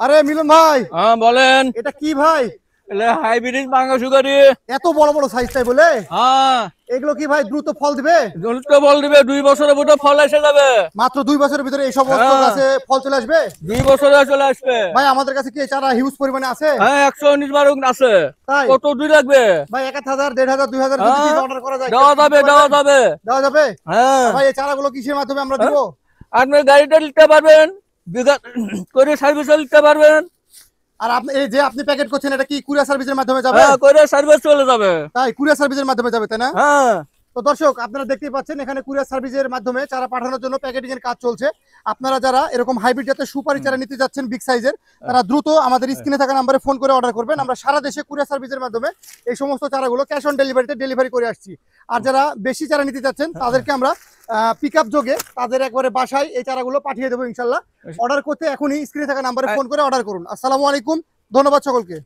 আরে মিলন ভাই, হ্যাঁ বলেন। এটা কি ভাই? Hybrid manga sugary. এত বড় বড় সাইজ তাই বলে? হ্যাঁ, এগুলো কি ভাই দ্রুত ফল দিবে? দ্রুত বল দিবে, 2 বছরের ভিতরে ফল এসে যাবে। মাত্র 2 বছরের ভিতরে এই সমস্ত হ্যাঁ। গাছে ফল চলে আসবে? 2 বছরে চলে আসবে। ভাই আমাদের কাছে কি এই চারা হিউজ পরিমাণে আছে? হ্যাঁ, 119 বারুক আছে। তাই কত দুই লাগবে? ভাই 1000, 1500, 2000 হ্যাঁ, অর্ডার করা যায়? দেওয়া যাবে, দেওয়া যাবে। দেওয়া যাবে? হ্যাঁ, ভাই এই চারাগুলো কিসের মাধ্যমে আমরা দিব? আপনি গাড়িটা নিতে পারবেন, বিঘা করে সার্ভিসও নিতে পারবেন। আর আপনি এই যে আপনি প্যাকেট করছেন, এটা কি কুরিয়ার সার্ভিসের মাধ্যমে যাবে? হ্যাঁ, করে সার্ভিস চলে যাবে। তাই কুরিয়ার সার্ভিসের মাধ্যমে যাবে তাই না? হ্যাঁ। তো দর্শক আপনারা দেখতেই পাচ্ছেন এখানে কুরিয়ার সার্ভিসের মাধ্যমে চারা পাঠানোর জন্য প্যাকেটিং এর কাজ চলছে। আপনারা যারা এরকম হাইব্রিড জাতের সুপারি চারা নিতে যাচ্ছেন বিগ সাইজের, তারা দ্রুত আমাদের স্ক্রিনে থাকা নম্বরে ফোন করে অর্ডার করবেন। আমরা সারা দেশে কুরিয়ার সার্ভিসের মাধ্যমে এই সমস্ত চারাগুলো ক্যাশ অন ডেলিভারিতে ডেলিভারি করে আসছি। আর যারা বেশি চারা নিতে যাচ্ছেন তাদেরকে আমরা পিক আপ যোগে তাদের একবারে বাসায় এই চারাগুলো পাঠিয়ে দেবো ইনশাল্লাহ। অর্ডার করতে এখনই স্ক্রিনে থাকা নম্বরে ফোন করে অর্ডার করুন। আসসালামু আলাইকুম, ধন্যবাদ সকলকে।